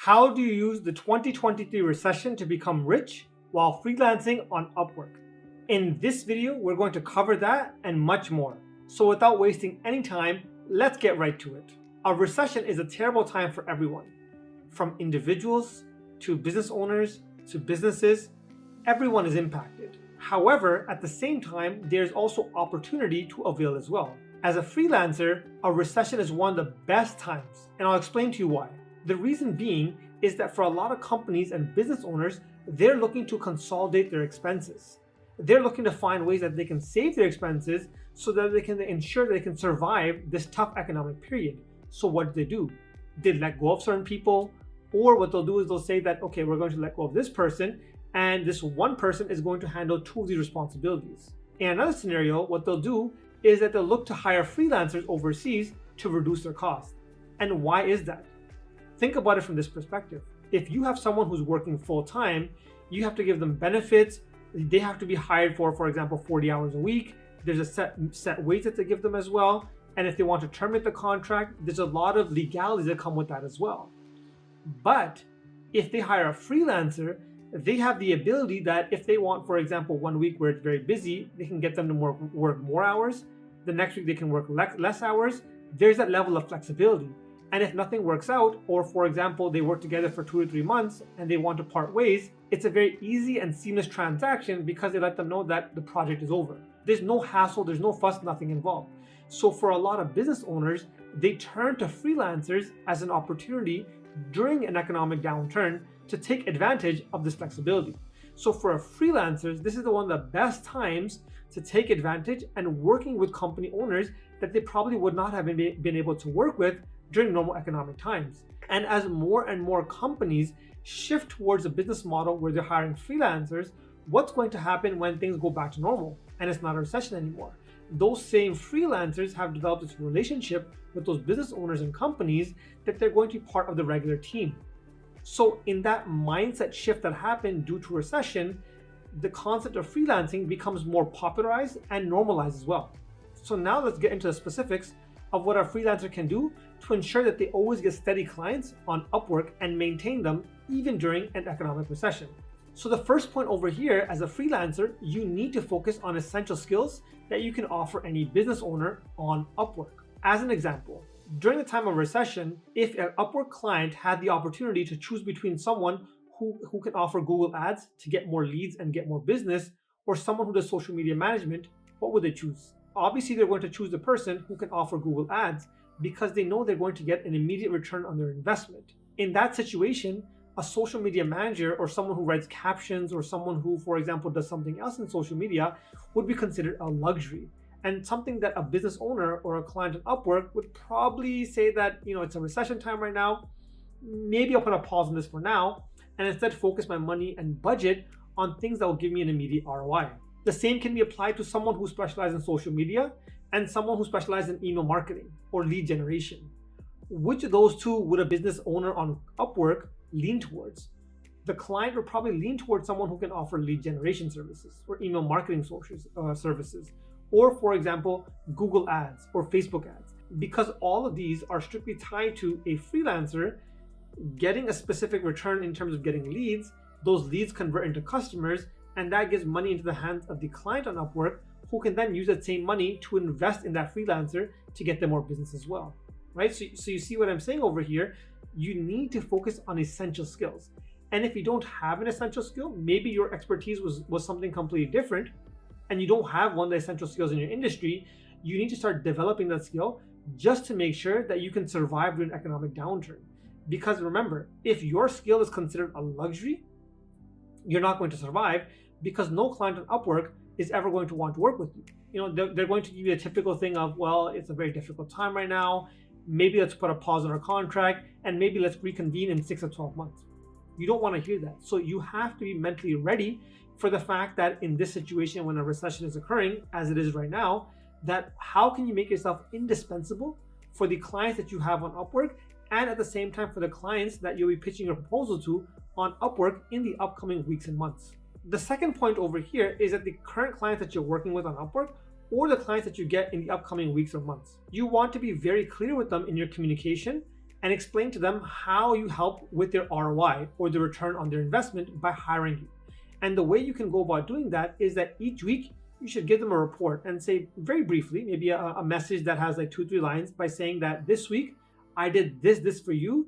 How do you use the 2023 recession to become rich while freelancing on Upwork? In this video, we're going to cover that and much more. So without wasting any time, let's get right to it. A recession is a terrible time for everyone, from individuals to business owners to businesses. Everyone is impacted. However, at the same time, there's also opportunity to avail as well. As a freelancer, a recession is one of the best times, and I'll explain to you why. The reason being is that for a lot of companies and business owners, they're looking to consolidate their expenses. They're looking to find ways that they can save their expenses so that they can ensure they can survive this tough economic period. So what do? They let go of certain people, or what they'll do is they'll say that, okay, we're going to let go of this person, and this one person is going to handle two of these responsibilities. In another scenario, what they'll do is that they'll look to hire freelancers overseas to reduce their costs. And why is that? Think about it from this perspective. If you have someone who's working full-time, you have to give them benefits. They have to be hired for example, 40 hours a week. There's a set wage that they give them as well. And if they want to terminate the contract, there's a lot of legalities that come with that as well. But if they hire a freelancer, they have the ability that if they want, for example, 1 week where it's very busy, they can get them to work more hours. The next week they can work less hours. There's that level of flexibility. And if nothing works out, or for example, they work together for 2 to 3 months and they want to part ways, it's a very easy and seamless transaction because they let them know that the project is over. There's no hassle, there's no fuss, nothing involved. So for a lot of business owners, they turn to freelancers as an opportunity during an economic downturn to take advantage of this flexibility. So for freelancers, this is one of the best times to take advantage and working with company owners that they probably would not have been able to work with during normal economic times. And as more and more companies shift towards a business model where they're hiring freelancers, what's going to happen when things go back to normal and it's not a recession anymore? Those same freelancers have developed this relationship with those business owners and companies that they're going to be part of the regular team. So in that mindset shift that happened due to recession, the concept of freelancing becomes more popularized and normalized as well. So now let's get into the specifics of what a freelancer can do to ensure that they always get steady clients on Upwork and maintain them even during an economic recession. So the first point over here, as a freelancer, you need to focus on essential skills that you can offer any business owner on Upwork. As an example, during the time of recession, if an Upwork client had the opportunity to choose between someone who can offer Google Ads to get more leads and get more business, or someone who does social media management, what would they choose? Obviously, they're going to choose the person who can offer Google Ads because they know they're going to get an immediate return on their investment. In that situation, a social media manager or someone who writes captions or someone who, for example, does something else in social media would be considered a luxury and something that a business owner or a client at Upwork would probably say that, it's a recession time right now. Maybe I'll put a pause on this for now and instead focus my money and budget on things that will give me an immediate ROI. The same can be applied to someone who specializes in social media and someone who specializes in email marketing or lead generation. Which of those two would a business owner on Upwork lean towards? The client would probably lean towards someone who can offer lead generation services or email marketing services, or for example, Google Ads or Facebook Ads, because all of these are strictly tied to a freelancer getting a specific return in terms of getting leads. Those leads convert into customers, and that gives money into the hands of the client on Upwork, who can then use that same money to invest in that freelancer to get them more business as well, right? So you see what I'm saying over here? You need to focus on essential skills. And if you don't have an essential skill, maybe your expertise was something completely different, and you don't have one of the essential skills in your industry, you need to start developing that skill just to make sure that you can survive during an economic downturn. Because remember, if your skill is considered a luxury, you're not going to survive because no client on Upwork is ever going to want to work with you. They're going to give you a typical thing of, well, it's a very difficult time right now. Maybe let's put a pause on our contract and maybe let's reconvene in 6 or 12 months. You don't want to hear that. So you have to be mentally ready for the fact that in this situation, when a recession is occurring, as it is right now, that how can you make yourself indispensable for the clients that you have on Upwork, and at the same time for the clients that you'll be pitching your proposal to on Upwork in the upcoming weeks and months. The second point over here is that the current clients that you're working with on Upwork or the clients that you get in the upcoming weeks or months, you want to be very clear with them in your communication and explain to them how you help with their ROI or the return on their investment by hiring you. And the way you can go about doing that is that each week you should give them a report and say very briefly, maybe a message that has like 2-3 lines by saying that this week I did this for you,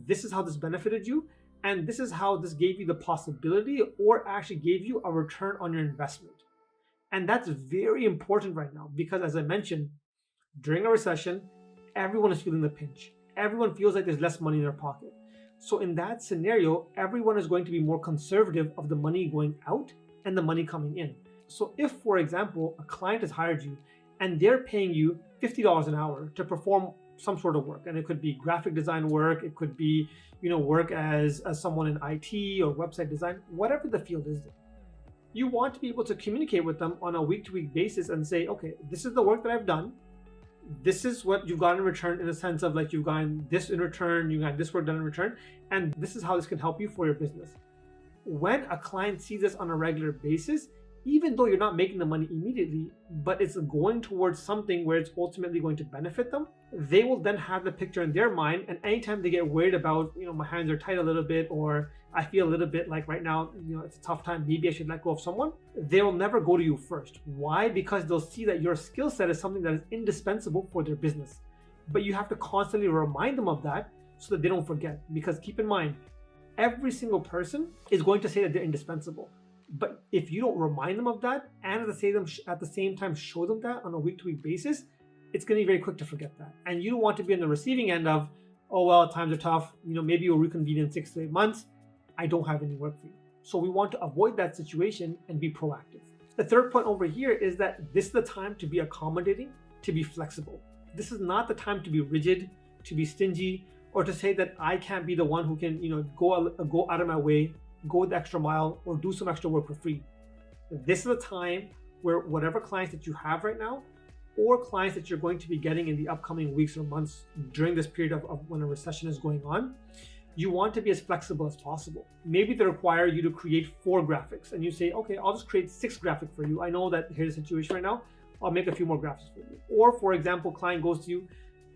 this is how this benefited you, and this is how this gave you the possibility or actually gave you a return on your investment. And that's very important right now because, as I mentioned, during a recession, everyone is feeling the pinch. Everyone feels like there's less money in their pocket. So in that scenario, everyone is going to be more conservative of the money going out and the money coming in. So if, for example, a client has hired you and they're paying you $50 an hour to perform some sort of work, and it could be graphic design work, it could be, work as someone in IT or website design, whatever the field is, you want to be able to communicate with them on a week-to-week basis and say, okay, this is the work that I've done. This is what you've got in return, in the sense of like you've gotten this in return, you got this work done in return, and this is how this can help you for your business. When a client sees this on a regular basis, even though you're not making the money immediately, but it's going towards something where it's ultimately going to benefit them, they will then have the picture in their mind. And anytime they get worried about, my hands are tight a little bit, or I feel a little bit like right now, it's a tough time, maybe I should let go of someone, they will never go to you first. Why? Because they'll see that your skill set is something that is indispensable for their business. But you have to constantly remind them of that so that they don't forget. Because keep in mind, every single person is going to say that they're indispensable. But if you don't remind them of that, and at the same time show them that on a week-to-week basis, it's going to be very quick to forget that. And you don't want to be on the receiving end of, oh, well, times are tough, maybe you'll reconvene in 6 to 8 months, I don't have any work for you. So we want to avoid that situation and be proactive. The third point over here is that this is the time to be accommodating, to be flexible. This is not the time to be rigid, to be stingy, or to say that I can't be the one who can, go out of my way, go the extra mile, or do some extra work for free. This is a time where whatever clients that you have right now, or clients that you're going to be getting in the upcoming weeks or months during this period of when a recession is going on, you want to be as flexible as possible. Maybe they require you to create 4 graphics, and you say, okay, I'll just create 6 graphics for you. I know that here's the situation right now, I'll make a few more graphics for you. Or for example, client goes to you,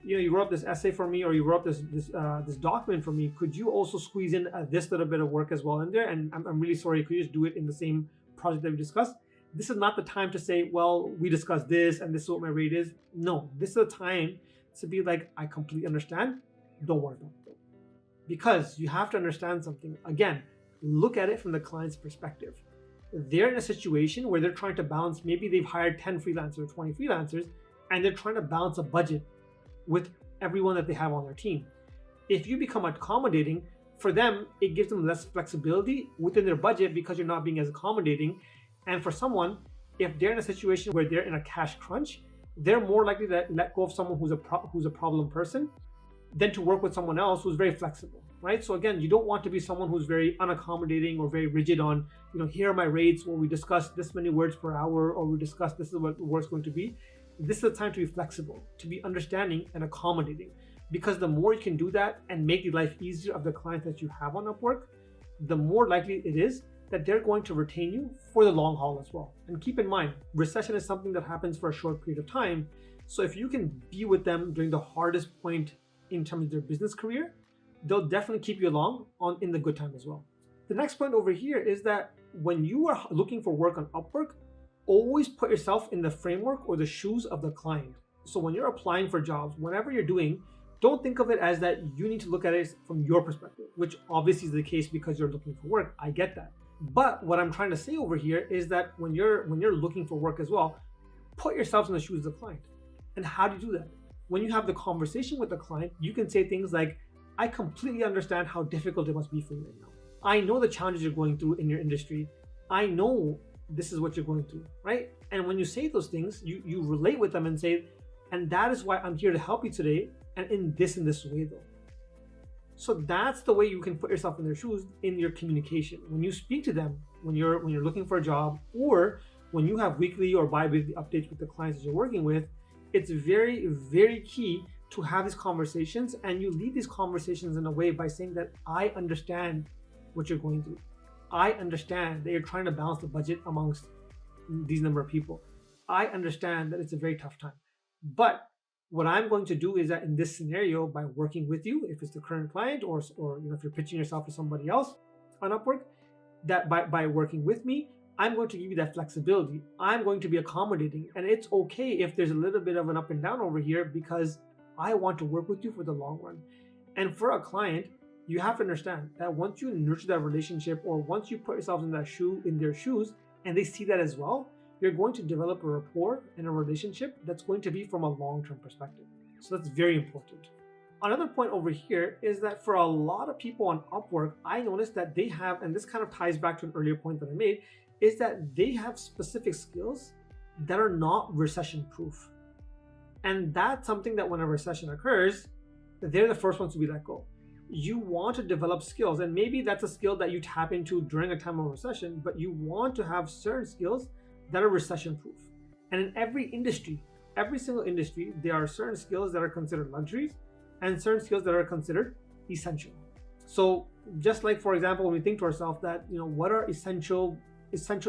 you wrote this essay for me, or you wrote this document for me. Could you also squeeze in this little bit of work as well in there? And I'm really sorry, could you just do it in the same project that we discussed? This is not the time to say, well, we discussed this and this is what my rate is. No, this is the time to be like, I completely understand. Don't worry about it. Because you have to understand something. Again, look at it from the client's perspective. They're in a situation where they're trying to balance, maybe they've hired 10 freelancers, 20 freelancers, and they're trying to balance a budget with everyone that they have on their team. If you become accommodating, for them, it gives them less flexibility within their budget because you're not being as accommodating. And for someone, if they're in a situation where they're in a cash crunch, they're more likely to let go of someone who's a problem person than to work with someone else who's very flexible, right? So again, you don't want to be someone who's very unaccommodating or very rigid on, here are my rates, or we discussed this many words per hour, or we discussed this is what the work's going to be. This is the time to be flexible, to be understanding and accommodating, because the more you can do that and make the life easier of the clients that you have on Upwork, the more likely it is that they're going to retain you for the long haul as well. And keep in mind, recession is something that happens for a short period of time. So if you can be with them during the hardest point in terms of their business career, they'll definitely keep you along in the good time as well. The next point over here is that when you are looking for work on Upwork, always put yourself in the framework or the shoes of the client. So when you're applying for jobs, whatever you're doing, don't think of it as that you need to look at it from your perspective, which obviously is the case because you're looking for work. I get that. But what I'm trying to say over here is that when you're looking for work as well, put yourself in the shoes of the client. And how do you do that? When you have the conversation with the client, you can say things like, I completely understand how difficult it must be for you right now. I know the challenges you're going through in your industry. I know this is what you're going through, right? And when you say those things, you relate with them and say, and that is why I'm here to help you today, and in this way though. So that's the way you can put yourself in their shoes in your communication. When you speak to them, when you're looking for a job, or when you have weekly or bi-weekly updates with the clients that you're working with, it's very, very key to have these conversations, and you lead these conversations in a way by saying that I understand what you're going through. I understand that you're trying to balance the budget amongst these number of people. I understand that it's a very tough time. But What I'm going to do is that in this scenario, by working with you, if it's the current client or if you're pitching yourself to somebody else on Upwork, that by working with me, I'm going to give you that flexibility. I'm going to be accommodating, and it's okay if there's a little bit of an up and down over here because I want to work with you for the long run. And for a client, you have to understand that once you nurture that relationship, or once you put yourself in their shoes, and they see that as well, you're going to develop a rapport and a relationship that's going to be from a long-term perspective. So that's very important. Another point over here is that for a lot of people on Upwork, I noticed that they have, and this kind of ties back to an earlier point that I made, is that they have specific skills that are not recession-proof. And that's something that when a recession occurs, they're the first ones to be let go. You want to develop skills, and maybe that's a skill that you tap into during a time of recession, but you want to have certain skills that are recession-proof. And in every industry, every single industry, there are certain skills that are considered luxuries and certain skills that are considered essential. So just like, for example, when we think to ourselves that, what are essential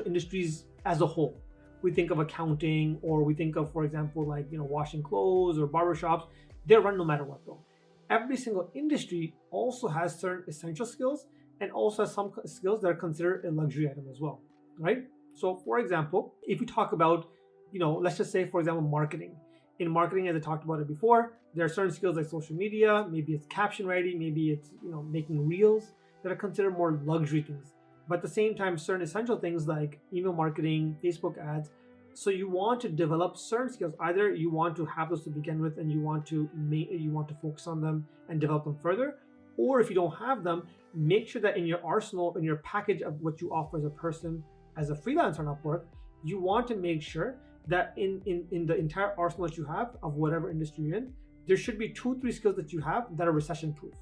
industries as a whole? We think of accounting, or we think of, for example, like, washing clothes or barbershops. They're run no matter what though. Every single industry also has certain essential skills and also has some skills that are considered a luxury item as well, right? So for example, if we talk about, let's just say, for example, marketing. In marketing, as I talked about it before, there are certain skills like social media, maybe it's caption writing, maybe it's, making reels, that are considered more luxury things. But at the same time, certain essential things like email marketing, Facebook ads. So you want to develop certain skills. Either you want to have those to begin with and you want to focus on them and develop them further, or if you don't have them, make sure that in your arsenal, in your package of what you offer as a person, as a freelancer on Upwork, you want to make sure that in the entire arsenal that you have of whatever industry you're in, there should be 2-3 skills that you have that are recession proof.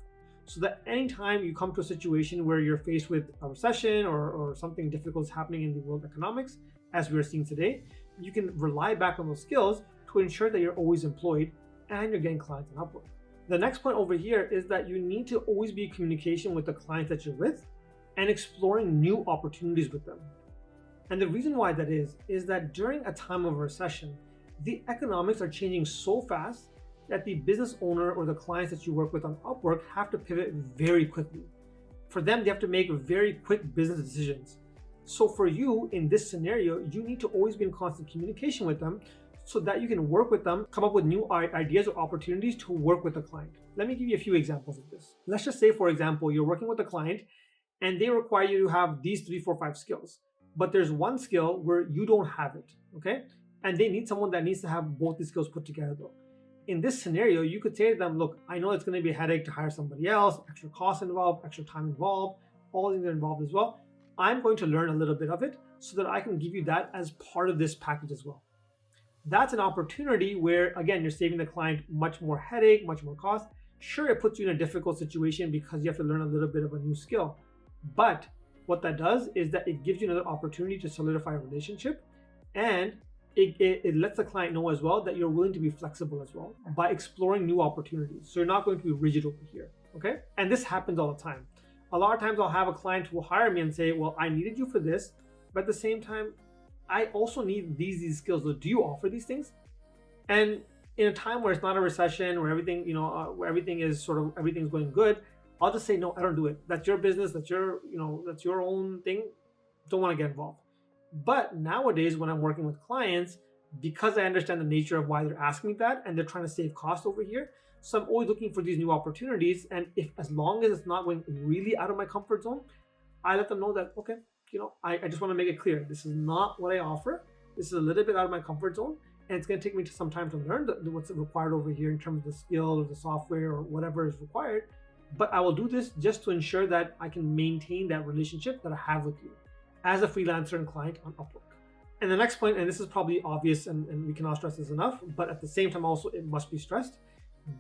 So that anytime you come to a situation where you're faced with a recession or something difficult is happening in the world economics, as we're seeing today, you can rely back on those skills to ensure that you're always employed and you're getting clients on Upwork. The next point over here is that you need to always be in communication with the clients that you're with and exploring new opportunities with them. And the reason why that is that during a time of recession, the economics are changing so fast that the business owner or the clients that you work with on Upwork have to pivot very quickly. For them, they have to make very quick business decisions. So for you, in this scenario, you need to always be in constant communication with them so that you can work with them, come up with new ideas or opportunities to work with the client. Let me give you a few examples of this. Let's just say, for example, you're working with a client and they require you to have these 3, 4, 5 skills. But there's one skill where you don't have it, okay? And they need someone that needs to have both these skills put together though. In this scenario, you could say to them, look, I know it's going to be a headache to hire somebody else, extra costs involved, extra time involved, all things are involved as well. I'm going to learn a little bit of it so that I can give you that as part of this package as well. That's an opportunity where, again, you're saving the client much more headache, much more cost. Sure, it puts you in a difficult situation because you have to learn a little bit of a new skill. But what that does is that it gives you another opportunity to solidify a relationship, and it lets the client know as well that you're willing to be flexible as well by exploring new opportunities. So you're not going to be rigid over here, okay? And this happens all the time. A lot of times I'll have a client who will hire me and say, well, I needed you for this, but at the same time, I also need these skills. So do you offer these things? And in a time where it's not a recession, where everything, where everything's going good, I'll just say, no, I don't do it. That's your business. That's your own thing. Don't want to get involved. But nowadays, when I'm working with clients, because I understand the nature of why they're asking me that and they're trying to save cost over here, so I'm always looking for these new opportunities. And as long as it's not going really out of my comfort zone, I let them know that, okay, I just want to make it clear. This is not what I offer. This is a little bit out of my comfort zone. And it's going to take me some time to learn what's required over here in terms of the skill or the software or whatever is required. But I will do this just to ensure that I can maintain that relationship that I have with you as a freelancer and client on Upwork. And the next point, and this is probably obvious and we cannot stress this enough, but at the same time also it must be stressed.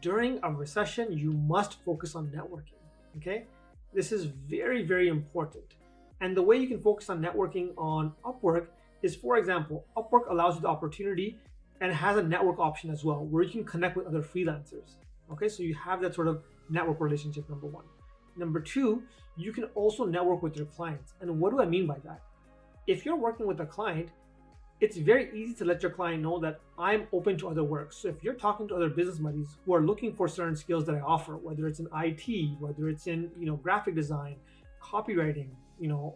During a recession, you must focus on networking, okay? This is very, very important. And the way you can focus on networking on Upwork is, for example, Upwork allows you the opportunity and has a network option as well, where you can connect with other freelancers, okay? So you have that sort of network relationship, number one. Number two, you can also network with your clients. And what do I mean by that? If you're working with a client it's very easy to let your client know that I'm open to other work. So if you're talking to other business buddies who are looking for certain skills that I offer, whether it's in IT, whether it's in graphic design, copywriting,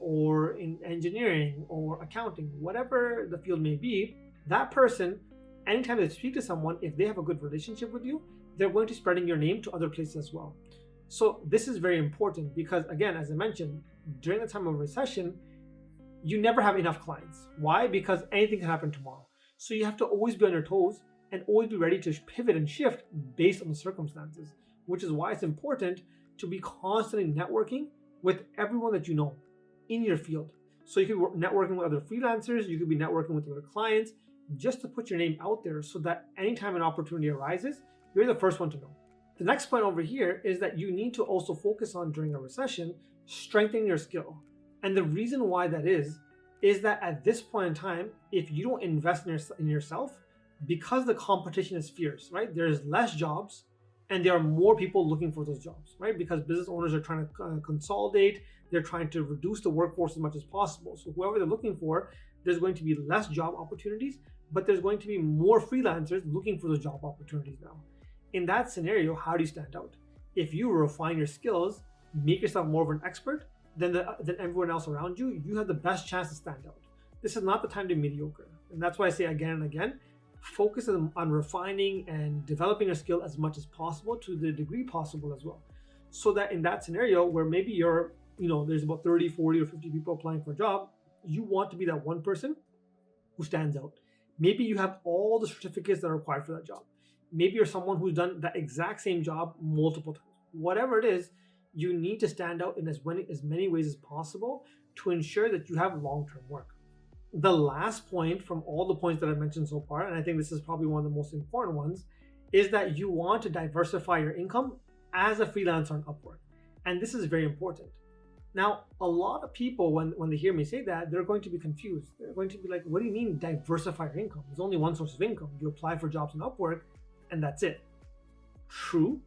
or in engineering or accounting, whatever the field may be, that person, anytime they speak to someone, if they have a good relationship with you, they're going to spreading your name to other places as well. So this is very important because, again, as I mentioned, during the time of recession, you never have enough clients. Why? Because anything can happen tomorrow. So you have to always be on your toes and always be ready to pivot and shift based on the circumstances, which is why it's important to be constantly networking with everyone that you know in your field. So you could be networking with other freelancers, you could be networking with other clients, just to put your name out there so that anytime an opportunity arises, you're the first one to know. The next point over here is that you need to also focus on, during a recession, strengthening your skill. And the reason why that is that at this point in time, if you don't invest in yourself, because the competition is fierce, right? There's less jobs and there are more people looking for those jobs, right? Because business owners are trying to consolidate, they're trying to reduce the workforce as much as possible. So whoever they're looking for, there's going to be less job opportunities, but there's going to be more freelancers looking for those job opportunities now. In that scenario, how do you stand out? If you refine your skills, make yourself more of an expert than everyone else around you, you have the best chance to stand out. This is not the time to be mediocre. And that's why I say again and again, focus on refining and developing your skill as much as possible to the degree possible as well. So that in that scenario where maybe there's about 30, 40, or 50 people applying for a job, you want to be that one person who stands out. Maybe you have all the certificates that are required for that job. Maybe you're someone who's done that exact same job multiple times. Whatever it is, you need to stand out in as many ways as possible to ensure that you have long-term work. The last point from all the points that I've mentioned so far, and I think this is probably one of the most important ones, is that you want to diversify your income as a freelancer on Upwork. And this is very important. Now, a lot of people, when they hear me say that, they're going to be confused. They're going to be like, what do you mean diversify your income? There's only one source of income. You apply for jobs on Upwork and that's it. True,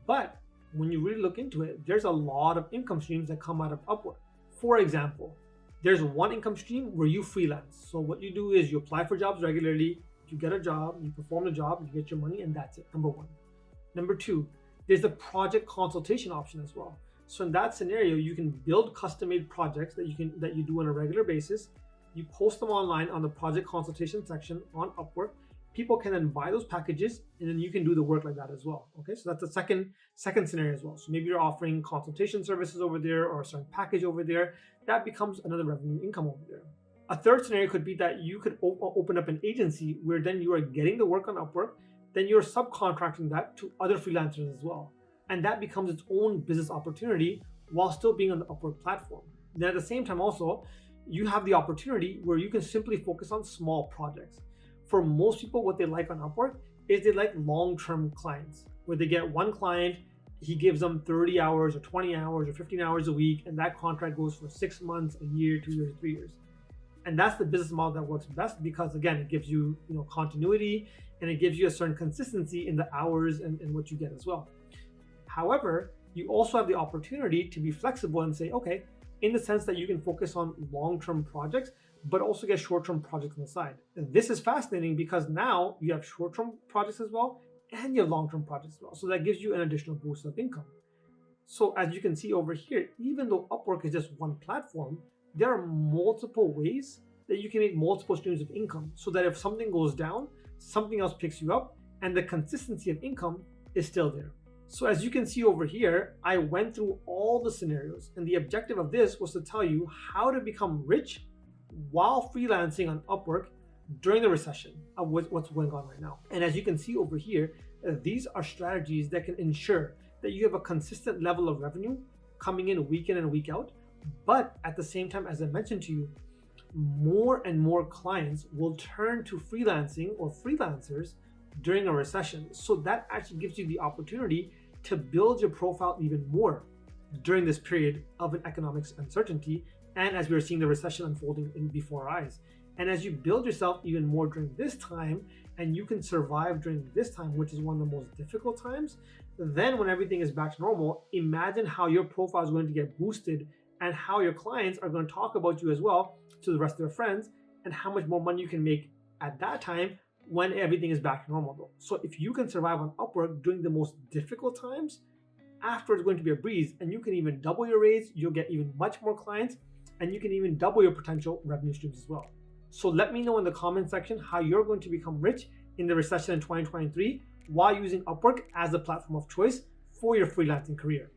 but when you really look into it, there's a lot of income streams that come out of Upwork. For example, there's one income stream where you freelance. So what you do is you apply for jobs regularly, you get a job, you perform the job, you get your money, and that's it, number one. Number two, there's the project consultation option as well. So in that scenario, you can build custom-made projects that you do on a regular basis. You post them online on the project consultation section on Upwork. People can then buy those packages and then you can do the work like that as well. Okay, so that's the second scenario as well. So maybe you're offering consultation services over there or a certain package over there. That becomes another revenue income over there. A third scenario could be that you could open up an agency where then you are getting the work on Upwork, then you're subcontracting that to other freelancers as well. And that becomes its own business opportunity while still being on the Upwork platform. Then at the same time also, you have the opportunity where you can simply focus on small projects. For most people, what they like on Upwork is they like long-term clients, where they get one client, he gives them 30 hours or 20 hours or 15 hours a week, and that contract goes for 6 months, a year, 2 years, 3 years. And that's the business model that works best because, again, it gives you, continuity and it gives you a certain consistency in the hours and what you get as well. However, you also have the opportunity to be flexible and say, okay, in the sense that you can focus on long-term projects, but also get short-term projects on the side. And this is fascinating because now you have short-term projects as well, and you have long-term projects as well. So that gives you an additional boost of income. So as you can see over here, even though Upwork is just one platform, there are multiple ways that you can make multiple streams of income so that if something goes down, something else picks you up, and the consistency of income is still there. So as you can see over here, I went through all the scenarios, and the objective of this was to tell you how to become rich while freelancing on Upwork during the recession of what's going on right now. And as you can see over here, these are strategies that can ensure that you have a consistent level of revenue coming in week and week out. But at the same time, as I mentioned to you, more and more clients will turn to freelancing or freelancers during a recession. So that actually gives you the opportunity to build your profile even more during this period of an economic uncertainty, and as we are seeing the recession unfolding before our eyes. And as you build yourself even more during this time, and you can survive during this time, which is one of the most difficult times, then when everything is back to normal, imagine how your profile is going to get boosted and how your clients are going to talk about you as well to the rest of their friends, and how much more money you can make at that time when everything is back to normal though. So if you can survive on Upwork during the most difficult times, after it's going to be a breeze, and you can even double your raise, you'll get even much more clients, and you can even double your potential revenue streams as well. So let me know in the comment section how you're going to become rich in the recession in 2023 while using Upwork as the platform of choice for your freelancing career.